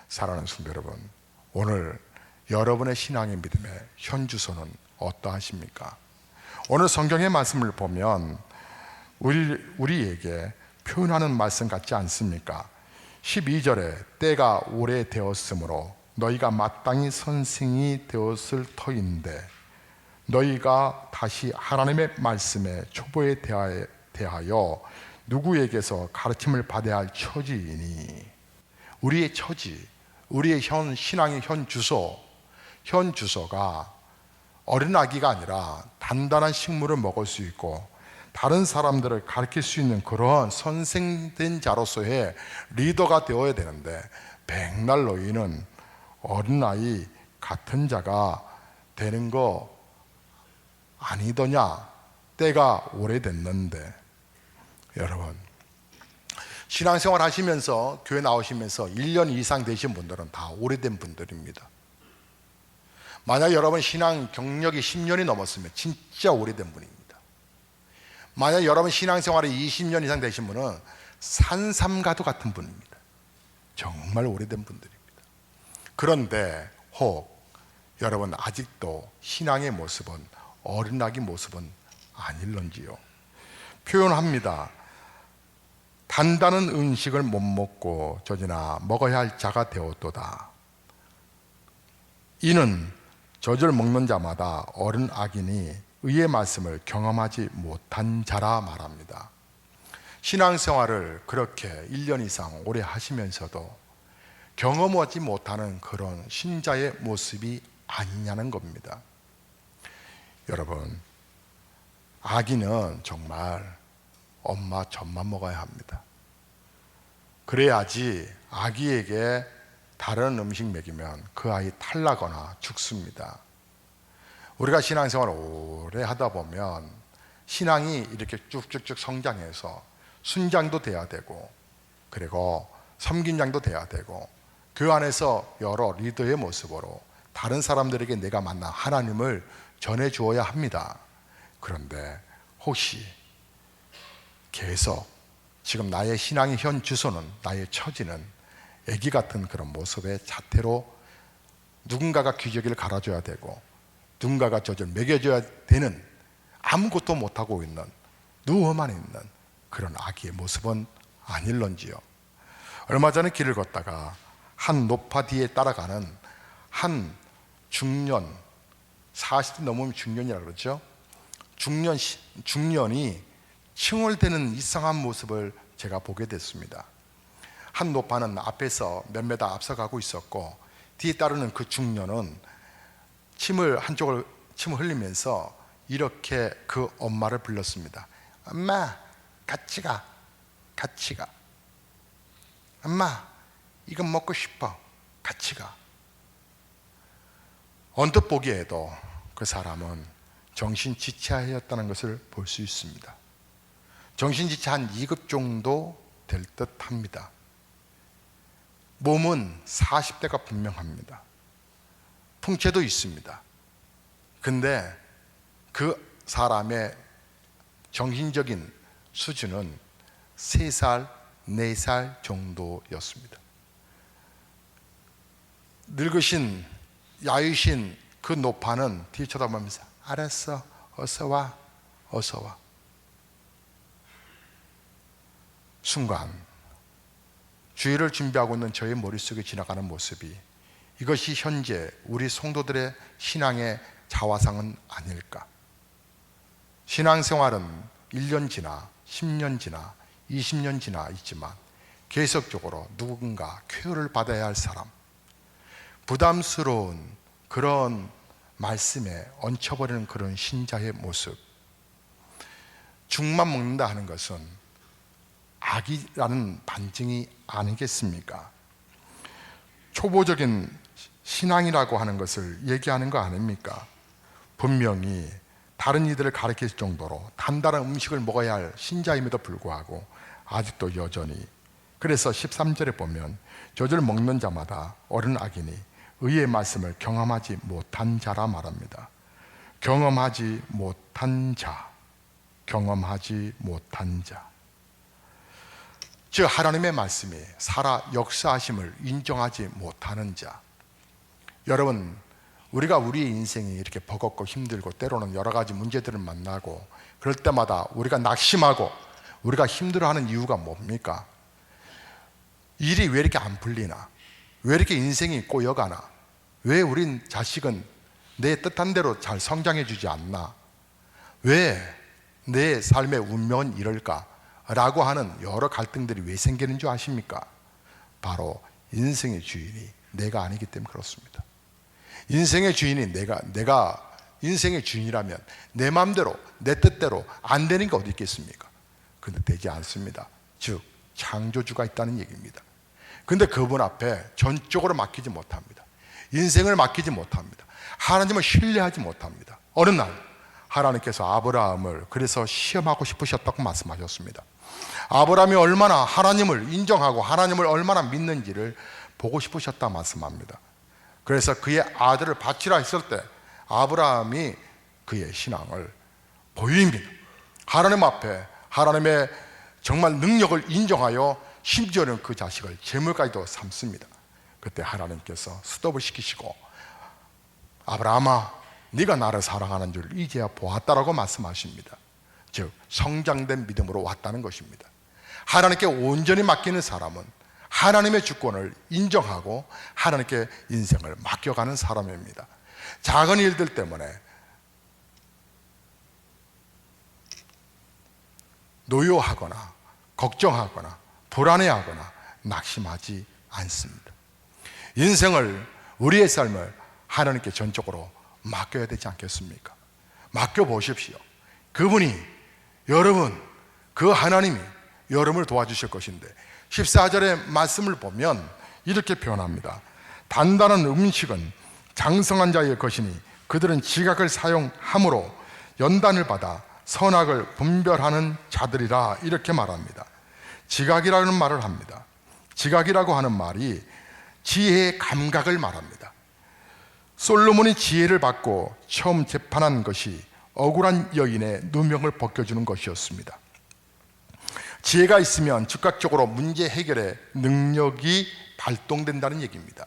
사랑하는 성도 여러분, 오늘 여러분의 신앙의 믿음의 현주소는 어떠하십니까? 오늘 성경의 말씀을 보면 우리에게 표현하는 말씀 같지 않습니까? 12절에 때가 오래되었으므로 너희가 마땅히 선생이 되었을 터인데 너희가 다시 하나님의 말씀에 초보에 대하여 누구에게서 가르침을 받아야 할 처지이니, 우리의 처지, 우리의 신앙의 현주소가 어린아기가 아니라 단단한 식물을 먹을 수 있고 다른 사람들을 가르칠 수 있는 그러한 선생된 자로서의 리더가 되어야 되는데, 백날 너희는 어린아이 같은 자가 되는 거 아니더냐? 때가 오래됐는데. 여러분, 신앙생활 하시면서 교회 나오시면서 1년 이상 되신 분들은 다 오래된 분들입니다. 만약 여러분 신앙 경력이 10년이 넘었으면 진짜 오래된 분입니다. 만약 여러분 신앙생활이 20년 이상 되신 분은 산삼가도 같은 분입니다. 정말 오래된 분들입니다. 그런데 혹 여러분 아직도 신앙의 모습은 어린아기 모습은 아닐런지요? 표현합니다. 단단한 음식을 못 먹고 젖이나 먹어야 할 자가 되었도다. 이는 젖을 먹는 자마다 어린아기니 의의 말씀을 경험하지 못한 자라 말합니다. 신앙생활을 그렇게 1년 이상 오래 하시면서도 경험하지 못하는 그런 신자의 모습이 아니냐는 겁니다. 여러분, 아기는 정말 엄마 젖만 먹어야 합니다. 그래야지 아기에게 다른 음식 먹이면 그 아이 탈나거나 죽습니다. 우리가 신앙생활을 오래 하다 보면 신앙이 이렇게 쭉쭉쭉 성장해서 순장도 돼야 되고, 그리고 섬긴장도 돼야 되고, 그 안에서 여러 리더의 모습으로 다른 사람들에게 내가 만난 하나님을 전해 주어야 합니다. 그런데 혹시 계속 지금 나의 신앙의 현 주소는, 나의 처지는 애기 같은 그런 모습의 자태로 누군가가 기저귀를 갈아줘야 되고 누군가가 젖을 먹여줘야 되는, 아무것도 못하고 있는, 누워만 있는 그런 아기의 모습은 아닐런지요? 얼마 전에 길을 걷다가 한 노파 뒤에 따라가는 한 중년, 40대 넘으면 중년이라고 그러죠. 중년이 칭얼대는 이상한 모습을 제가 보게 됐습니다. 한 노파는 앞에서 몇 메다 앞서가고 있었고, 뒤에 따르는 그 중년은 침을 흘리면서 이렇게 그 엄마를 불렀습니다. 엄마, 같이 가. 엄마, 이거 먹고 싶어. 같이 가. 언뜻 보기에도 그 사람은 정신지체하였다는 것을 볼 수 있습니다. 정신지체 한 2급 정도 될 듯 합니다. 몸은 40대가 분명합니다. 풍채도 있습니다. 근데 그 사람의 정신적인 수준은 3살, 4살 정도였습니다. 늙으신, 야유신 그 노파는 뒤 쳐다보면서 알았어, 어서 와. 순간 주의를 준비하고 있는 저의 머릿속에 지나가는 모습이, 이것이 현재 우리 성도들의 신앙의 자화상은 아닐까? 신앙생활은 1년 지나 10년 지나 20년 지나 있지만 계속적으로 누군가 쾌유를 받아야 할 사람, 부담스러운 그런 말씀에 얹혀버리는 그런 신자의 모습. 죽만 먹는다 하는 것은 악이라는 반증이 아니겠습니까? 초보적인 신앙이라고 하는 것을 얘기하는 거 아닙니까? 분명히 다른 이들을 가르칠 정도로 단단한 음식을 먹어야 할 신자임에도 불구하고 아직도 여전히, 그래서 13절에 보면 젖을 먹는 자마다 어린아기니 의의 말씀을 경험하지 못한 자라 말합니다. 경험하지 못한 자. 즉 하나님의 말씀이 살아 역사하심을 인정하지 못하는 자. 여러분, 우리가 우리의 인생이 이렇게 버겁고 힘들고 때로는 여러 가지 문제들을 만나고 그럴 때마다 우리가 낙심하고 우리가 힘들어하는 이유가 뭡니까? 일이 왜 이렇게 안 풀리나? 왜 이렇게 인생이 꼬여가나? 왜 우린 자식은 내 뜻한 대로 잘 성장해 주지 않나? 왜 내 삶의 운명은 이럴까? 라고 하는 여러 갈등들이 왜 생기는 줄 아십니까? 바로 인생의 주인이 내가 아니기 때문에 그렇습니다. 인생의 주인이 내가 인생의 주인이라면 내 마음대로 내 뜻대로 안 되는 게 어디 있겠습니까? 근데 되지 않습니다. 즉 창조주가 있다는 얘기입니다. 근데 그분 앞에 전적으로 맡기지 못합니다. 인생을 맡기지 못합니다. 하나님을 신뢰하지 못합니다. 어느 날 하나님께서 아브라함을 그래서 시험하고 싶으셨다고 말씀하셨습니다. 아브라함이 얼마나 하나님을 인정하고 하나님을 얼마나 믿는지를 보고 싶으셨다 말씀합니다. 그래서 그의 아들을 바치라 했을 때 아브라함이 그의 신앙을 보입니다. 하나님 앞에 하나님의 정말 능력을 인정하여 심지어는 그 자식을 제물까지도 삼습니다. 그때 하나님께서 스톱을 시키시고 아브라함아, 네가 나를 사랑하는 줄 이제야 보았다라고 말씀하십니다. 즉 성장된 믿음으로 왔다는 것입니다. 하나님께 온전히 맡기는 사람은 하나님의 주권을 인정하고 하나님께 인생을 맡겨가는 사람입니다. 작은 일들 때문에 노여하거나 걱정하거나 불안해하거나 낙심하지 않습니다. 인생을, 우리의 삶을 하나님께 전적으로 맡겨야 되지 않겠습니까? 맡겨보십시오. 그분이, 여러분, 그 하나님이 여러분을 도와주실 것인데 14절의 말씀을 보면 이렇게 표현합니다. 단단한 음식은 장성한 자의 것이니 그들은 지각을 사용함으로 연단을 받아 선악을 분별하는 자들이라, 이렇게 말합니다. 지각이라는 말을 합니다. 지각이라고 하는 말이 지혜의 감각을 말합니다. 솔로몬이 지혜를 받고 처음 재판한 것이 억울한 여인의 누명을 벗겨주는 것이었습니다. 지혜가 있으면 즉각적으로 문제 해결의 능력이 발동된다는 얘기입니다.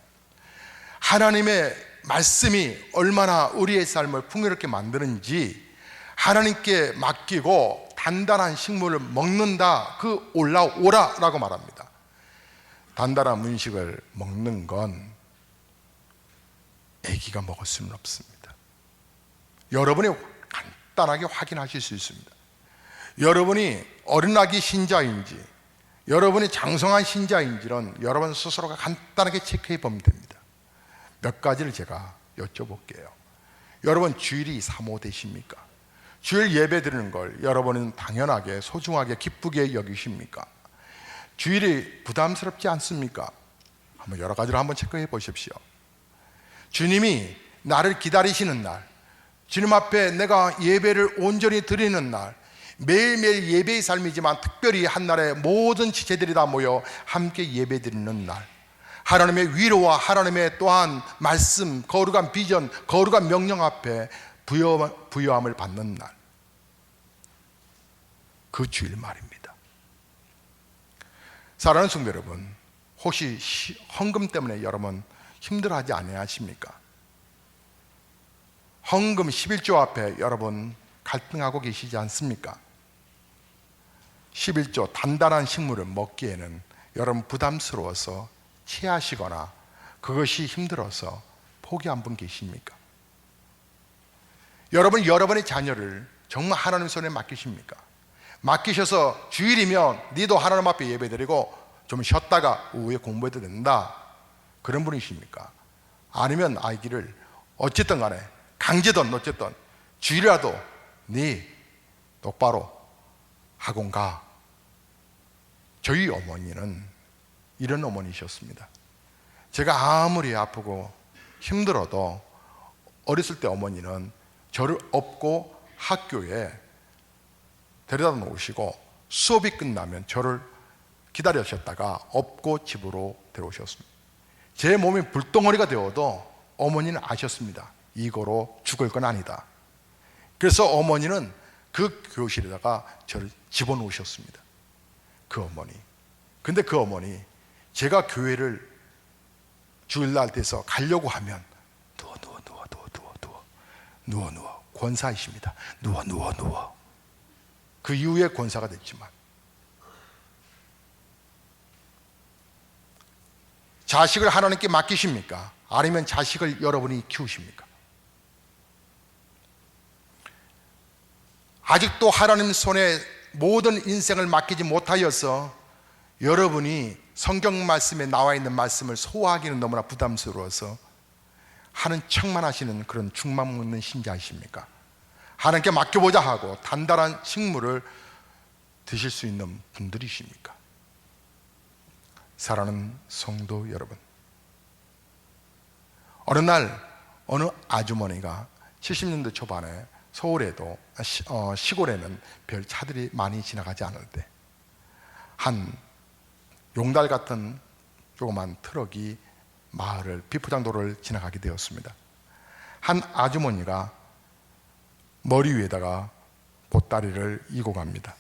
하나님의 말씀이 얼마나 우리의 삶을 풍요롭게 만드는지 하나님께 맡기고 단단한 식물을 먹는다, 그 올라오라 라고 말합니다. 단단한 음식을 먹는 건 아기가 먹을 수는 없습니다. 여러분이 간단하게 확인하실 수 있습니다. 여러분이 어린아기 신자인지 여러분이 장성한 신자인지는 여러분 스스로가 간단하게 체크해 보면 됩니다. 몇 가지를 제가 여쭤볼게요. 여러분 주일이 사모되십니까? 주일 예배 드리는 걸 여러분은 당연하게 소중하게 기쁘게 여기십니까? 주일이 부담스럽지 않습니까? 한번 여러 가지를 한번 체크해 보십시오. 주님이 나를 기다리시는 날, 주님 앞에 내가 예배를 온전히 드리는 날, 매일매일 예배의 삶이지만 특별히 한날에 모든 지체들이 다 모여 함께 예배 드리는 날, 하나님의 위로와 하나님의 또한 말씀, 거룩한 비전, 거룩한 명령 앞에 부여함을 받는 날, 그 주일 말입니다. 사랑하는 성도 여러분, 혹시 헌금 때문에 여러분 힘들어하지 아니하십니까? 헌금 11조 앞에 여러분 갈등하고 계시지 않습니까? 11조 단단한 식물을 먹기에는 여러분 부담스러워서 체하시거나 그것이 힘들어서 포기한 분 계십니까? 여러분, 여러분의 자녀를 정말 하나님 손에 맡기십니까? 맡기셔서 주일이면 니도 하나님 앞에 예배드리고 좀 쉬었다가 오후에 공부해도 된다, 그런 분이십니까? 아니면 아이기를 어쨌든 간에 강제든 어쨌든 주일이라도 네 똑바로 학원 가. 저희 어머니는 이런 어머니셨습니다. 제가 아무리 아프고 힘들어도 어렸을 때 어머니는 저를 업고 학교에 데려다 놓으시고 수업이 끝나면 저를 기다리셨다가 업고 집으로 데려오셨습니다. 제 몸이 불덩어리가 되어도 어머니는 아셨습니다. 이거로 죽을 건 아니다. 그래서 어머니는 그 교실에다가 저를 집어넣으셨습니다. 그 어머니, 근데 그 어머니, 제가 교회를 주일날 돼서 가려고 하면 누워 권사이십니다. 누워. 그 이후에 권사가 됐지만, 자식을 하나님께 맡기십니까? 아니면 자식을 여러분이 키우십니까? 아직도 하나님 손에 모든 인생을 맡기지 못하여서 여러분이 성경 말씀에 나와 있는 말씀을 소화하기는 너무나 부담스러워서 하는 척만 하시는 그런 죽만 묻는 신자이십니까? 하나님께 맡겨보자 하고 단단한 식물을 드실 수 있는 분들이십니까? 사랑하는 성도 여러분, 어느 날 어느 아주머니가 70년대 초반에 서울에도 시골에는 별 차들이 많이 지나가지 않을 때 한 용달 같은 조그만 트럭이 마을을 비포장도로를 지나가게 되었습니다. 한 아주머니가 머리 위에다가 보따리를 이고 갑니다.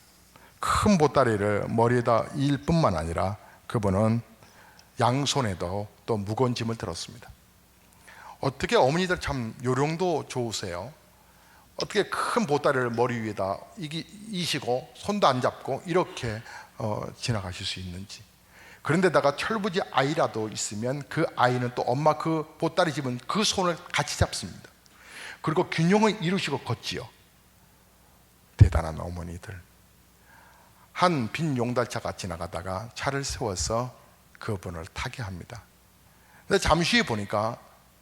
큰 보따리를 머리에다 이을 뿐만 아니라 그분은 양손에도 또 무거운 짐을 들었습니다. 어떻게 어머니들 참 요령도 좋으세요. 어떻게 큰 보따리를 머리 위에다 이시고 손도 안 잡고 이렇게 지나가실 수 있는지. 그런데다가 철부지 아이라도 있으면 그 아이는 또 엄마 그 보따리 집은 그 손을 같이 잡습니다. 그리고 균형을 이루시고 걷지요. 대단한 어머니들. 한 빈 용달차가 지나가다가 차를 세워서 그분을 타게 합니다. 근데 잠시 후에 보니까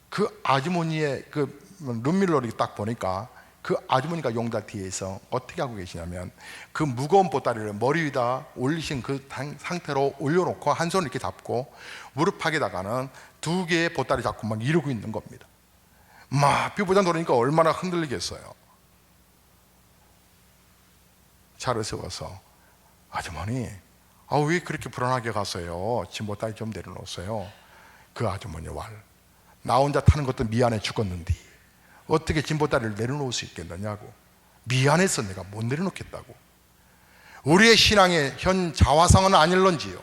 그 아주머니의 그 룸밀러를 딱 보니까 그 아주머니가 용달 뒤에서 어떻게 하고 계시냐면 그 무거운 보따리를 머리 위에다 올리신 그 상태로 올려놓고 한 손을 이렇게 잡고 무릎팍에다가는 두 개의 보따리 잡고 막 이러고 있는 겁니다. 막 비포장 도로니까 얼마나 흔들리겠어요. 차를 세워서 아주머니, 왜 그렇게 불안하게 가세요? 짐 보따리 좀 내려놓으세요. 그 아주머니 나 혼자 타는 것도 미안해 죽었는데 어떻게 짐 보따리를 내려놓을 수 있겠느냐고. 미안해서 내가 못 내려놓겠다고. 우리의 신앙의 현 자화상은 아닐런지요.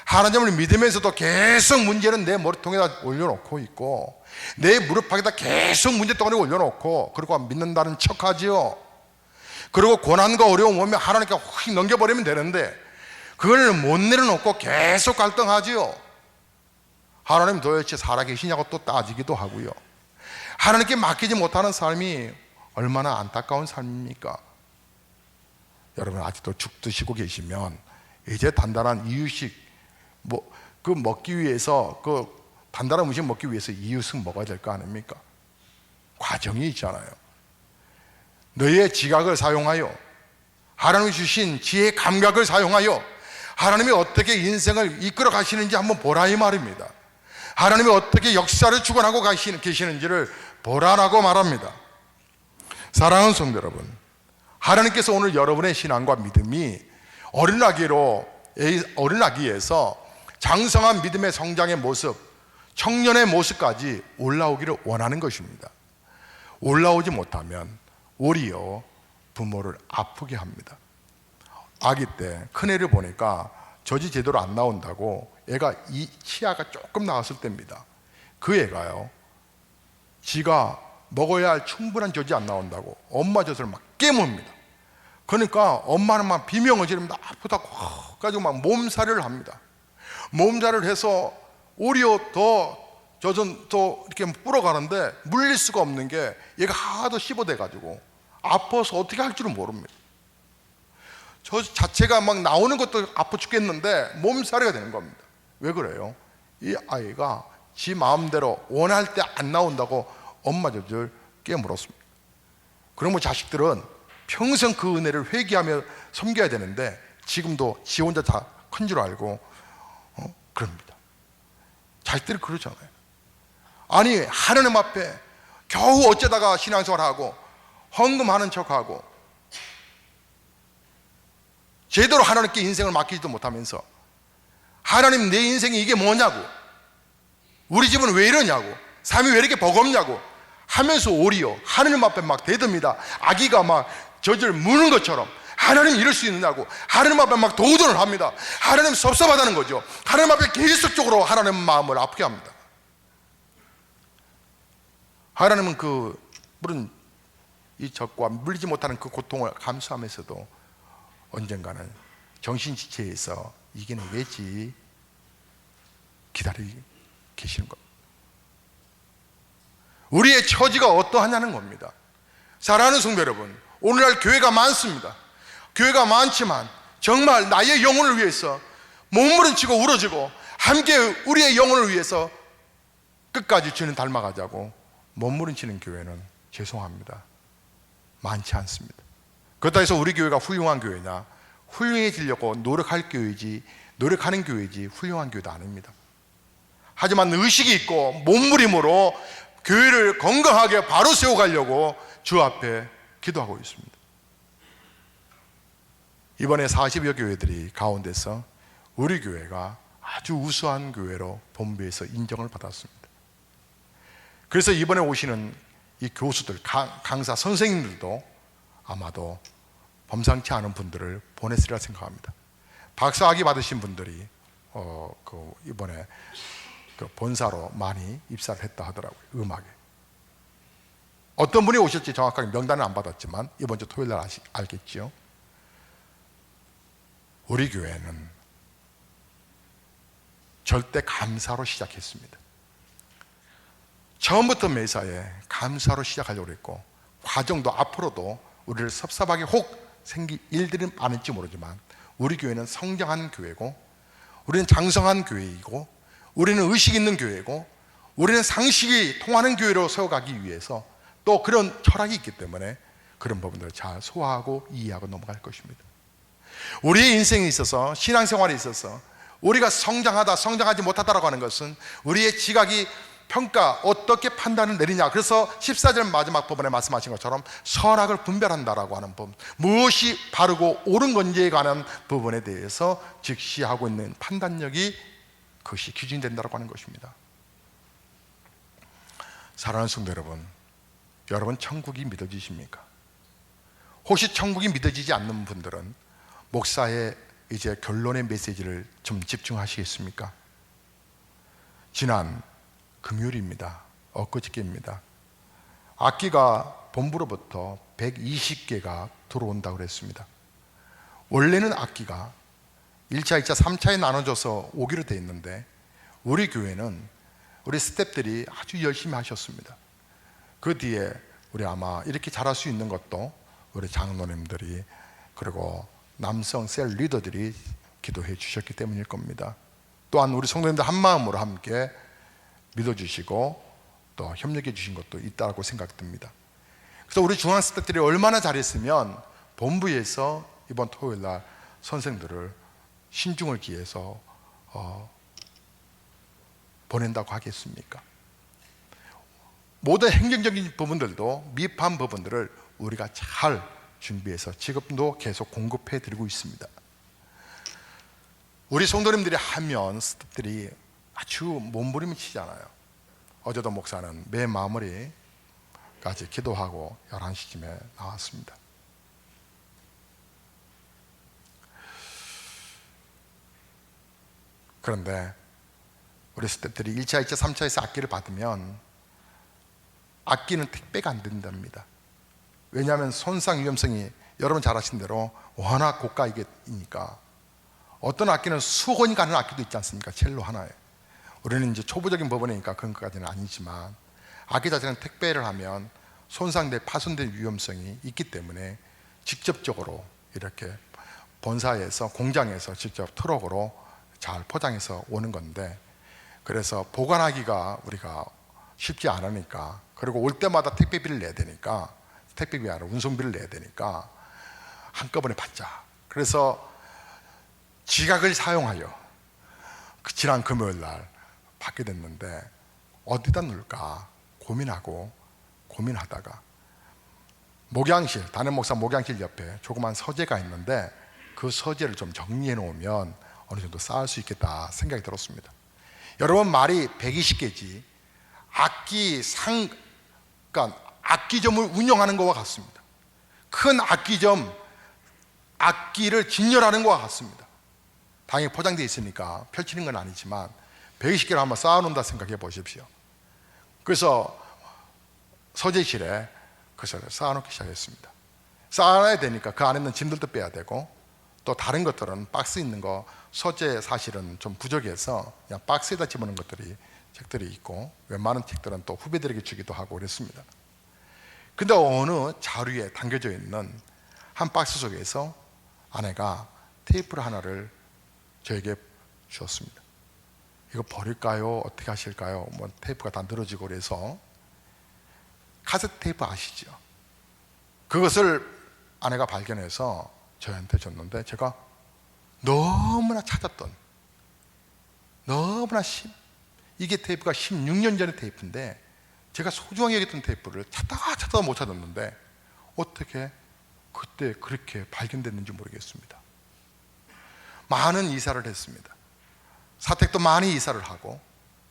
하나님을 믿으면서도 계속 문제는 내 머리통에다 올려놓고 있고 내 무릎팍에다 계속 문제덩어리 올려놓고 그리고 믿는다는 척하지요. 그리고 고난과 어려움 오면 하나님께 확 넘겨버리면 되는데 그걸 못 내려놓고 계속 갈등하지요. 하나님 도대체 살아계시냐고 또 따지기도 하고요. 하나님께 맡기지 못하는 삶이 얼마나 안타까운 삶입니까? 여러분 아직도 죽 드시고 계시면 이제 단단한 이유식 그 먹기 위해서 그 단단한 음식 먹기 위해서 이유식 먹어야 될 거 아닙니까? 과정이 있잖아요. 너의 지각을 사용하여 하나님이 주신 지혜의 감각을 사용하여 하나님이 어떻게 인생을 이끌어 가시는지 한번 보라 이 말입니다. 하나님이 어떻게 역사를 주관하고 계시는지를 보라라고 말합니다. 사랑하는 성도 여러분, 하나님께서 오늘 여러분의 신앙과 믿음이 어린아기에서 장성한 믿음의 성장의 모습, 청년의 모습까지 올라오기를 원하는 것입니다. 올라오지 못하면 오히려 부모를 아프게 합니다. 아기 때 큰애를 보니까 젖이 제대로 안 나온다고 애가 이 치아가 조금 나왔을 때입니다. 그 애가요, 지가 먹어야 할 충분한 젖이 안 나온다고 엄마 젖을 막 깨뭅니다. 그러니까 엄마는 막 비명을 지르면서 아프다고 가지고 막 몸살을 합니다. 몸살을 해서 오히려 더 젖은 더 이렇게 불어가는데 물릴 수가 없는 게 얘가 하도 씹어대가지고 아파서 어떻게 할 줄은 모릅니다. 저 자체가 막 나오는 것도 아파 죽겠는데 몸살이가 되는 겁니다. 왜 그래요? 이 아이가 지 마음대로 원할 때 안 나온다고 엄마 젖을 깨물었습니다. 그러면 자식들은 평생 그 은혜를 회개하며 섬겨야 되는데 지금도 지 혼자 다 큰 줄 알고 그럽니다. 자식들이 그러잖아요. 아니 하나님 앞에 겨우 어쩌다가 신앙생활하고 헌금하는 척하고 제대로 하나님께 인생을 맡기지도 못하면서 하나님 내 인생이 이게 뭐냐고, 우리 집은 왜 이러냐고, 삶이 왜 이렇게 버겁냐고 하면서 오히려 하나님 앞에 막 대듭니다. 아기가 막 젖을 무는 것처럼 하나님 이럴 수 있느냐고 하나님 앞에 막 도전을 합니다. 하나님 섭섭하다는 거죠. 하나님 앞에 계속적으로 하나님 마음을 아프게 합니다. 하나님은 물은 이 적과 물리지 못하는 그 고통을 감수하면서도 언젠가는 정신지체에서 이겨내겠지 기다리고 계시는 겁니다. 우리의 처지가 어떠하냐는 겁니다. 사랑하는 성도 여러분, 오늘날 교회가 많습니다. 교회가 많지만 정말 나의 영혼을 위해서 몸부림치고 울어지고 함께 우리의 영혼을 위해서 끝까지 주님 닮아가자고 몸부림치는 교회는 죄송합니다, 많지 않습니다. 그렇다고 해서 우리 교회가 훌륭한 교회냐, 훌륭해지려고 노력할 교회지, 노력하는 교회지 훌륭한 교회도 아닙니다. 하지만 의식이 있고 몸부림으로 교회를 건강하게 바로 세워가려고 주 앞에 기도하고 있습니다. 이번에 40여 교회들이 가운데서 우리 교회가 아주 우수한 교회로 본부에서 인정을 받았습니다. 그래서 이번에 오시는 이 교수들, 강사 선생님들도 아마도 범상치 않은 분들을 보냈으리라 생각합니다. 박사학위 받으신 분들이 이번에 본사로 많이 입사를 했다 하더라고요. 음악에 어떤 분이 오실지 정확하게 명단은 안 받았지만 이번 주 토요일 날 알겠죠. 우리 교회는 절대 감사로 시작했습니다. 처음부터 매사에 감사로 시작하려고 했고, 과정도 앞으로도 우리를 섭섭하게 혹 생길 일들은 많을지 모르지만 우리 교회는 성장한 교회고, 우리는 장성한 교회이고, 우리는 의식 있는 교회고, 우리는 상식이 통하는 교회로 세워가기 위해서 또 그런 철학이 있기 때문에 그런 부분들을 잘 소화하고 이해하고 넘어갈 것입니다. 우리의 인생에 있어서, 신앙생활에 있어서 우리가 성장하지 못하다라고 하는 것은 우리의 지각이 평가, 어떻게 판단을 내리냐. 그래서 14절 마지막 부분에 말씀하신 것처럼 선악을 분별한다라고 하는 부분, 무엇이 바르고 옳은 건지에 관한 부분에 대해서 직시하고 있는 판단력이, 그것이 기준이 된다고 하는 것입니다. 사랑하는 성도 여러분 천국이 믿어지십니까? 혹시 천국이 믿어지지 않는 분들은 목사의 이제 결론의 메시지를 좀 집중하시겠습니까? 지난 금요일입니다. 엊그저께입니다. 악기가 본부로부터 120개가 들어온다고 그랬습니다. 원래는 악기가 1차, 2차, 3차에 나눠져서 오기로 되어 있는데 우리 교회는 우리 스태프들이 아주 열심히 하셨습니다. 그 뒤에 우리 아마 이렇게 잘할 수 있는 것도 우리 장로님들이, 그리고 남성 셀 리더들이 기도해 주셨기 때문일 겁니다. 또한 우리 성도님들 한마음으로 함께 믿어주시고 또 협력해 주신 것도 있다고 생각됩니다. 그래서 우리 중앙 스태프들이 얼마나 잘했으면 본부에서 이번 토요일 날 선생들을 신중을 기해서 보낸다고 하겠습니까? 모든 행정적인 부분들도, 미흡한 부분들을 우리가 잘 준비해서 지금도 계속 공급해 드리고 있습니다. 우리 성도님들이 하면 스태프들이 아주 몸부림을 치잖아요. 어제도 목사는 매 마무리까지 기도하고 11시쯤에 나왔습니다. 그런데 우리 스태프들이 1차, 2차, 3차에서 악기를 받으면 악기는 택배가 안 된답니다. 왜냐하면 손상 위험성이 여러분 잘 아시는 대로 워낙 고가이니까. 어떤 악기는 수억원이 가는 악기도 있지 않습니까? 첼로 하나에. 우리는 이제 초보적인 부분이니까 그런 것까지는 아니지만 악기 자체는 택배를 하면 손상될, 파손될 위험성이 있기 때문에 직접적으로 이렇게 본사에서, 공장에서 직접 트럭으로 잘 포장해서 오는 건데, 그래서 보관하기가 우리가 쉽지 않으니까, 그리고 올 때마다 택배비를 내야 되니까, 택배비 아니라 운송비를 내야 되니까 한꺼번에 받자. 그래서 지각을 사용하여 지난 금요일 날 받게 됐는데 어디다 놓을까 고민하다가 목양실, 담임 목사 목양실 옆에 조그만 서재가 있는데 그 서재를 좀 정리해 놓으면 어느 정도 쌓을 수 있겠다 생각이 들었습니다. 여러분, 말이 120개지 그러니까 악기점을 운영하는 것과 같습니다. 큰 악기점 악기를 진열하는 것과 같습니다. 당연히 포장되어 있으니까 펼치는 건 아니지만 120개를 한번 쌓아놓는다 생각해 보십시오. 그래서 서재실에 그것을 쌓아놓기 시작했습니다. 쌓아놔야 되니까 그 안에 있는 짐들도 빼야 되고, 또 다른 것들은 박스 있는 거, 서재 사실은 좀 부족해서 그냥 박스에다 집어넣은 책들이 있고, 웬만한 책들은 또 후배들에게 주기도 하고 그랬습니다. 근데 어느 자루에 담겨져 있는 한 박스 속에서 아내가 테이프를 하나를 저에게 주었습니다. 이거 버릴까요? 어떻게 하실까요? 뭐 테이프가 다 늘어지고 그래서, 카세트 테이프 아시죠? 그것을 아내가 발견해서 저한테 줬는데, 제가 너무나 찾았던, 너무나 이게 테이프가 16년 전의 테이프인데 제가 소중하게 여겼던 테이프를 찾다가 못 찾았는데 어떻게 그때 그렇게 발견됐는지 모르겠습니다. 많은 이사를 했습니다. 사택도 많이 이사를 하고,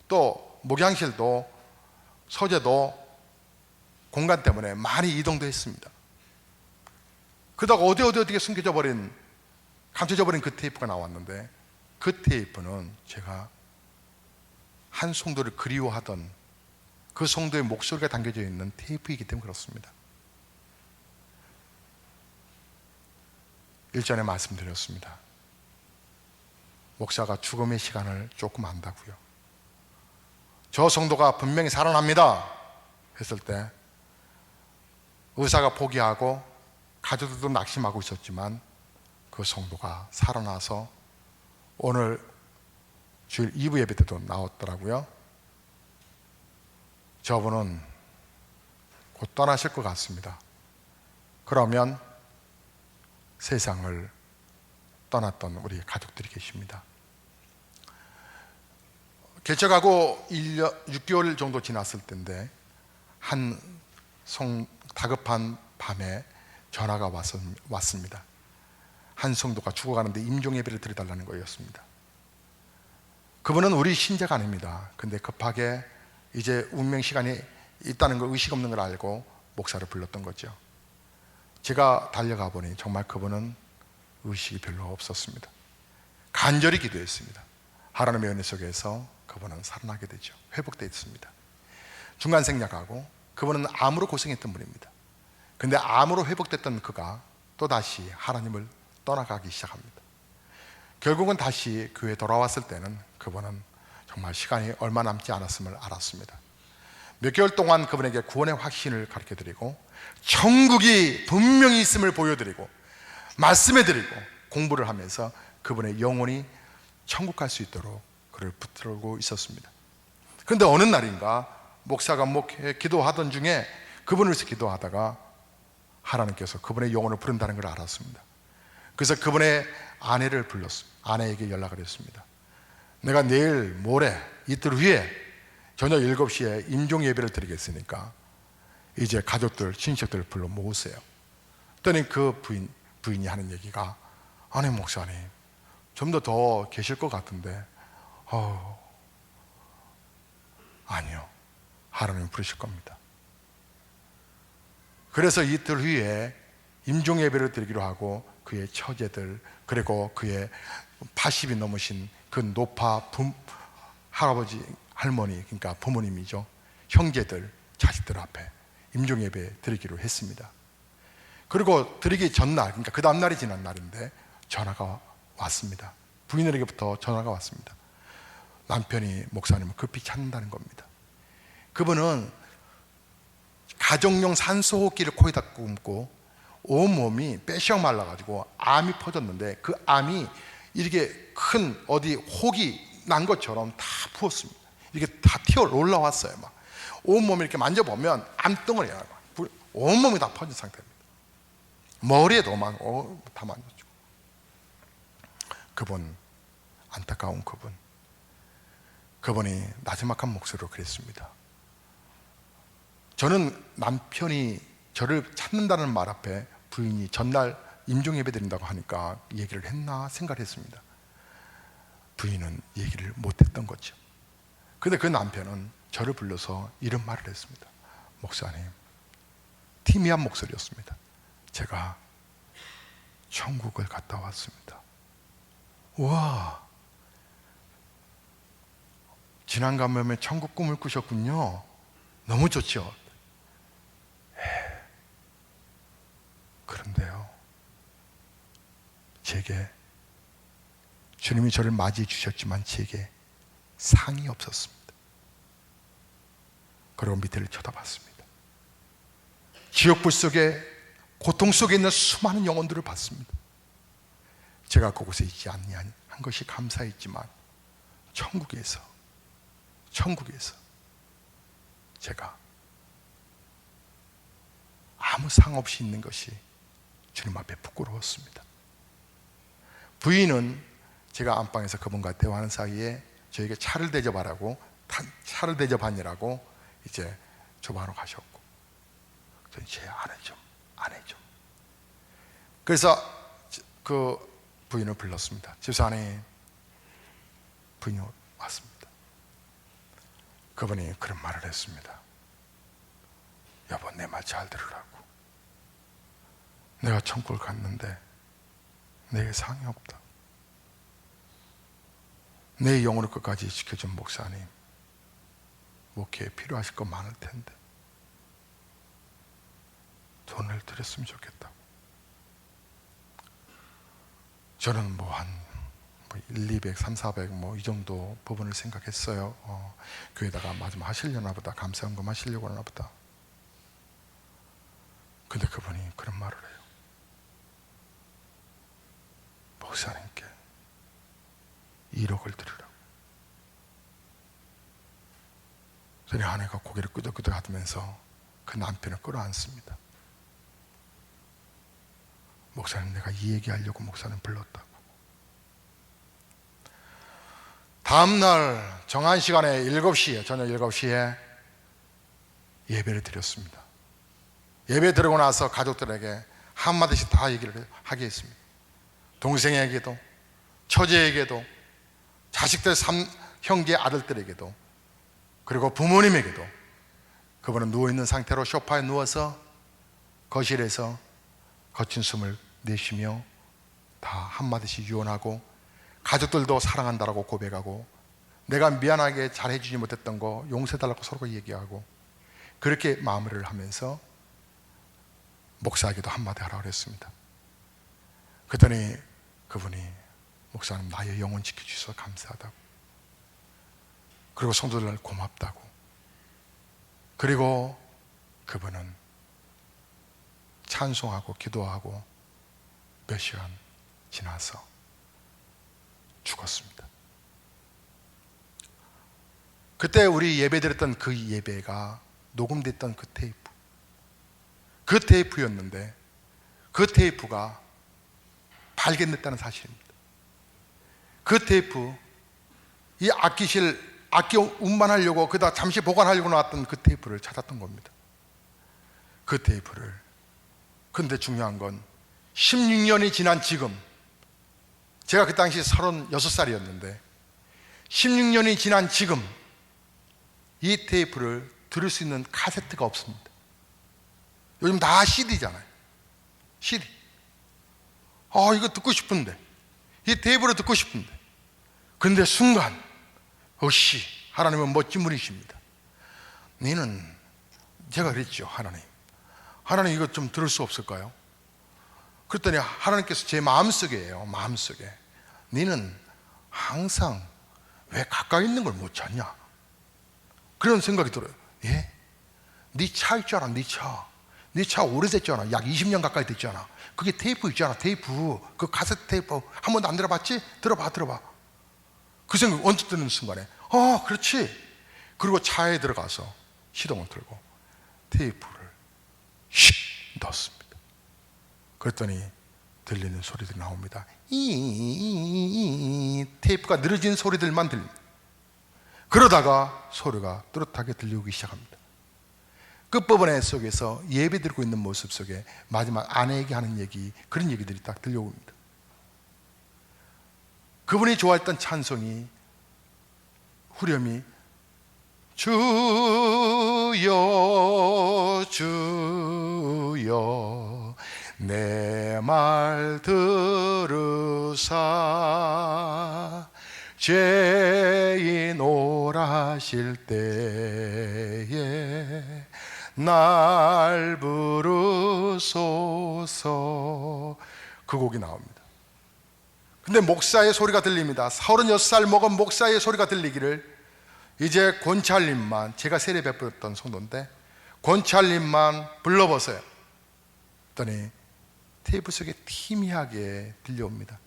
또 목양실도 서재도 공간 때문에 많이 이동도 했습니다. 그러다가 어디에 숨겨져 버린, 감춰져 버린 그 테이프가 나왔는데, 그 테이프는 제가 한 성도를 그리워하던 그 성도의 목소리가 담겨져 있는 테이프이기 때문에 그렇습니다. 일전에 말씀드렸습니다. 목사가 죽음의 시간을 조금 안다고요. 저 성도가 분명히 살아납니다 했을 때 의사가 포기하고 가족들도 낙심하고 있었지만, 그 성도가 살아나서 오늘 주일 2부 예배 때도 나왔더라고요. 저분은 곧 떠나실 것 같습니다. 그러면 세상을 떠났던 우리 가족들이 계십니다. 개척하고 6개월 정도 지났을 때인데, 한 다급한 밤에 전화가 왔습니다. 한 성도가 죽어가는데 임종 예배를 드려달라는 거였습니다. 그분은 우리 신자가 아닙니다. 근데 급하게 이제 운명 시간이 있다는 걸, 의식 없는 걸 알고 목사를 불렀던 거죠. 제가 달려가 보니 정말 그분은 의식이 별로 없었습니다. 간절히 기도했습니다. 하나님의 은혜 속에서 그분은 살아나게 되죠. 회복되어 있습니다. 중간 생략하고, 그분은 암으로 고생했던 분입니다. 근데 암으로 회복됐던 그가 또다시 하나님을 떠나가기 시작합니다. 결국은 다시 교회에 돌아왔을 때는 그분은 정말 시간이 얼마 남지 않았음을 알았습니다. 몇 개월 동안 그분에게 구원의 확신을 가르쳐드리고, 천국이 분명히 있음을 보여드리고, 말씀해드리고, 공부를 하면서 그분의 영혼이 천국 갈 수 있도록 그를 붙들고 있었습니다. 그런데 어느 날인가 목사가 기도하던 중에 그분을 위해서 기도하다가 하나님께서 그분의 영혼을 부른다는 걸 알았습니다. 그래서 그분의 아내를 불렀습니다. 아내에게 연락을 했습니다. 내가 내일 모레 이틀 후에 저녁 7시에 임종 예배를 드리겠으니까 이제 가족들, 친척들을 불러 모으세요. 그랬더니 그 부인이 하는 얘기가, 아니 목사님, 좀 더 계실 것 같은데, 아니요, 하나님 부르실 겁니다. 그래서 이틀 후에 임종 예배를 드리기로 하고, 그의 처제들, 그리고 그의 80이 넘으신 그 노파 할아버지, 할머니, 그러니까 부모님이죠, 형제들, 자식들 앞에 임종 예배 드리기로 했습니다. 그리고 드리기 전날, 그러니까 그 다음 날이 지난 날인데 전화가 왔습니다. 부인에게부터 전화가 왔습니다. 남편이 목사님을 급히 찾는다는 겁니다. 그분은 가정용 산소호흡기를 코에다 꽂고 온몸이 빼시억 말라가지고 암이 퍼졌는데, 그 암이 이렇게 큰 어디 혹이 난 것처럼 다 부었습니다. 이게 다 튀어 올라왔어요. 막 온몸을 이렇게 만져보면 암덩어리야. 온몸이 다 퍼진 상태입니다. 머리에도 막 다 만졌죠. 그분, 안타까운 그분이 나지막한 목소리로 그랬습니다. 저는 남편이 저를 찾는다는 말 앞에 부인이 전날 임종예배 드린다고 하니까 얘기를 했나 생각을 했습니다. 부인은 얘기를 못했던 거죠. 근데 그 남편은 저를 불러서 이런 말을 했습니다. 목사님, 희미한 목소리였습니다. 제가 천국을 갔다 왔습니다. 와, 지난 감염에 천국 꿈을 꾸셨군요. 너무 좋죠. 그런데요, 제게 주님이 저를 맞이해 주셨지만 제게 상이 없었습니다. 그리고 밑에를 쳐다봤습니다. 지옥불 속에, 고통 속에 있는 수많은 영혼들을 봤습니다. 제가 그곳에 있지 않냐 한 것이 감사했지만 천국에서 제가 아무 상 없이 있는 것이 주님 앞에 부끄러웠습니다. 부인은 제가 안방에서 그분과 대화하는 사이에 저에게 차를 대접하라고, 차를 대접하니라고 이제 주방으로 가셨고, 저는 제 아내 좀. 그래서 그 부인을 불렀습니다. 집사님, 부인이 왔습니다. 그분이 그런 말을 했습니다. 여보, 내 말 잘 들으라고. 내가 천국을 갔는데 내게 상이 없다. 내 영혼을 끝까지 지켜준 목사님, 목회에 필요하실 거 많을 텐데 돈을 드렸으면 좋겠다고. 저는 한 1, 200, 3, 400 이 정도 부분을 생각했어요. 교회다가 마지막 하시려나 보다, 감사헌금 하시려고 하나 보다. 근데 그분이 그런 말을 해요. 목사님께 1억을 드리라고. 저희 아내가 고개를 끄덕끄덕 하면서 그 남편을 끌어안습니다. 목사님, 내가 이 얘기하려고 목사님 불렀다고. 다음날 정한 시간에 7시에, 저녁 7시에 예배를 드렸습니다. 예배 드리고 나서 가족들에게 한마디씩 다 얘기를 하게 했습니다. 동생에게도, 처제에게도, 자식들 형제 아들들에게도, 그리고 부모님에게도. 그분은 누워있는 상태로 소파에 누워서 거실에서 거친 숨을 내쉬며 다 한마디씩 유언하고, 가족들도 사랑한다라고 고백하고, 내가 미안하게 잘해주지 못했던 거 용서해달라고 서로 얘기하고, 그렇게 마무리를 하면서 목사에게도 한마디 하라고 그랬습니다. 그랬더니 그분이, 목사님, 나의 영혼 지켜주셔서 감사하다고, 그리고 성도들 고맙다고, 그리고 그분은 찬송하고 기도하고 몇 시간 지나서 죽었습니다. 그때 우리 예배 드렸던 그 예배가 녹음됐던 그 테이프였는데 그 테이프가 발견됐다는 사실입니다. 그 테이프, 이 악기 운반하려고 그다 잠시 보관하려고 나왔던 그 테이프를 찾았던 겁니다. 그 테이프를. 근데 중요한 건 16년이 지난 지금, 제가 그 당시 36살이었는데 16년이 지난 지금 이 테이프를 들을 수 있는 카세트가 없습니다. 요즘 다 CD잖아요. CD. 이거 듣고 싶은데, 이 테이프를 듣고 싶은데, 근데 순간 역시 하나님은 멋진 분이십니다. 제가 그랬죠. 하나님 이거 좀 들을 수 없을까요? 그랬더니 하나님께서 제 마음속에요. 마음속에, 너는 항상 왜 가까이 있는 걸 못 찾냐? 그런 생각이 들어요. 예? 네 차 있잖아. 네 차 오래됐잖아. 약 20년 가까이 됐잖아. 그게 테이프 있잖아. 테이프, 그 카세트 테이프 한 번도 안 들어봤지? 들어봐. 그 생각 언뜻 드는 순간에 그렇지. 그리고 차에 들어가서 시동을 틀고 테이프를 휙 넣었습니다. 그랬더니 들리는 소리들이 나옵니다. 테이프가 늘어진 소리들만 들립니다. 그러다가 소리가 뚜렷하게 들리기 시작합니다. 끝부분에 속에서 예배 드리고 있는 모습 속에 마지막 아내에게 하는 얘기, 그런 얘기들이 딱 들려옵니다. 그분이 좋아했던 찬송이, 후렴이 주여 주여 내 말 들으사 죄인 오라실 때에 날 부르소서. 그 곡이 나옵니다. 근데 목사의 소리가 들립니다. 36살 먹은 목사의 소리가 들리기를, 이제 권찰님만, 제가 세례 베풀었던 성도인데 권찰님만 불러보세요. 그랬더니 테이프 속에 희미하게 들려옵니다.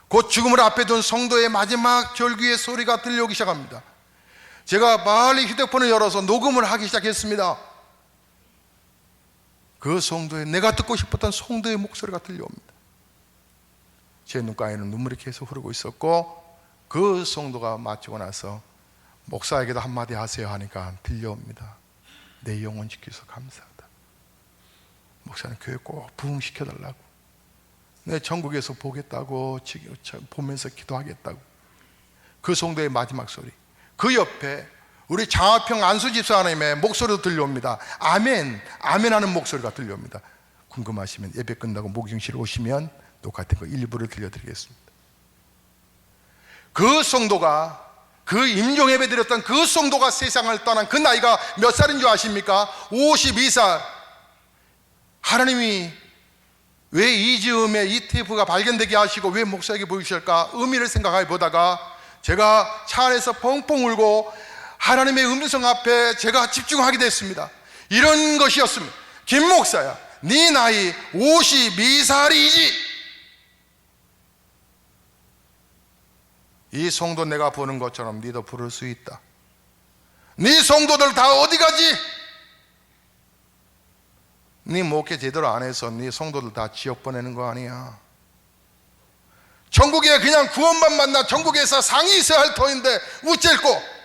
곧 죽음을 앞에 둔 성도의 마지막 절규의 소리가 들려오기 시작합니다. 제가 빨리 휴대폰을 열어서 녹음을 하기 시작했습니다. 그 성도의, 내가 듣고 싶었던 성도의 목소리가 들려옵니다. 제 눈가에는 눈물이 계속 흐르고 있었고, 그 성도가 마치고 나서 목사에게도 한마디 하세요 하니까 들려옵니다. 내 영혼 지켜서 감사하다. 목사는 교회 꼭 부흥시켜달라고, 내 천국에서 보겠다고, 보면서 기도하겠다고. 그 성도의 마지막 소리, 그 옆에 우리 장화평 안수 집사님의 목소리도 들려옵니다. 아멘, 아멘 하는 목소리가 들려옵니다. 궁금하시면 예배 끝나고 목욕실 오시면 똑같은 거 일부를 들려드리겠습니다. 그 성도가, 그 임종예배 드렸던 그 성도가 세상을 떠난 그 나이가 몇 살인 줄 아십니까? 52살. 하나님이 왜 이 즈음에 이 테이프가 발견되게 하시고 왜 목사에게 보이실까 의미를 생각해 보다가 제가 차 안에서 펑펑 울고 하나님의 음성 앞에 제가 집중하게 됐습니다. 이런 것이었습니다. 김 목사야, 네 나이 52살이지. 이 성도 내가 부르는 것처럼 니도 부를 수 있다. 네 성도들 다 어디 가지? 네 목회 제대로 안 해서 네 성도들 다 지옥 보내는 거 아니야. 천국에 그냥 구원만 만나 천국에서 상이 있어야 할 터인데 우째고.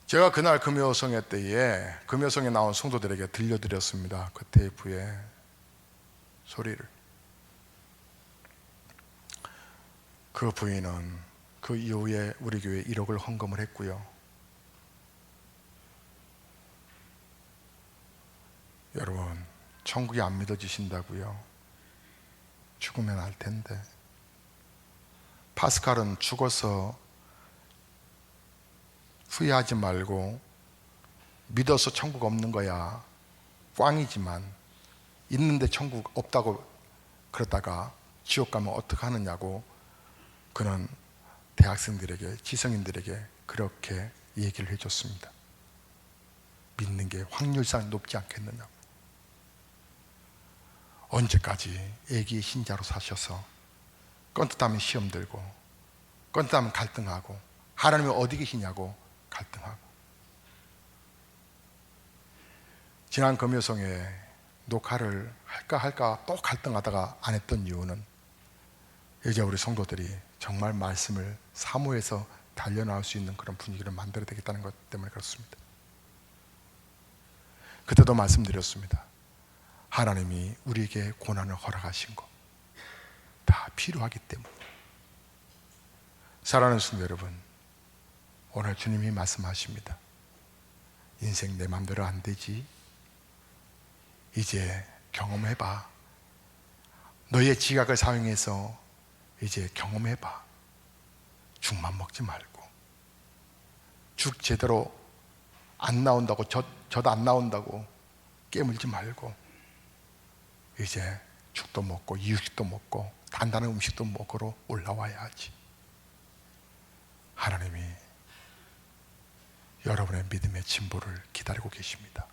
제가 그날 금요성회 때에 금요성에 나온 성도들에게 들려드렸습니다. 그 테이프의 소리를. 그 부인은 그 이후에 우리 교회에 1억을 헌금을 했고요. 여러분, 천국이 안 믿어지신다고요? 죽으면 알 텐데. 파스칼은 죽어서 후회하지 말고 믿어서 천국 없는 거야 꽝이지만, 있는데 천국 없다고 그러다가 지옥 가면 어떡하느냐고 그는 대학생들에게, 지성인들에게 그렇게 얘기를 해줬습니다. 믿는 게 확률상 높지 않겠느냐고. 언제까지 애기 신자로 사셔서 껌뜻하면 시험 들고 껌뜻하면 갈등하고 하나님이 어디 계시냐고 갈등하고. 지난 금요성에 녹화를 할까 또 갈등하다가 안 했던 이유는 이제 우리 성도들이 정말 말씀을 사모해서 달려나올 수 있는 그런 분위기를 만들어야 되겠다는 것 때문에 그렇습니다. 그때도 말씀드렸습니다. 하나님이 우리에게 고난을 허락하신 거 다 필요하기 때문에. 사랑하는 성도 여러분, 오늘 주님이 말씀하십니다. 인생 내 맘대로 안 되지. 이제 경험해봐. 너의 지각을 사용해서 이제 경험해봐. 죽만 먹지 말고. 죽 제대로 안 나온다고 젖 안 나온다고 깨물지 말고 이제 죽도 먹고 이유식도 먹고 단단한 음식도 먹으러 올라와야지. 하나님이 여러분의 믿음의 진보를 기다리고 계십니다.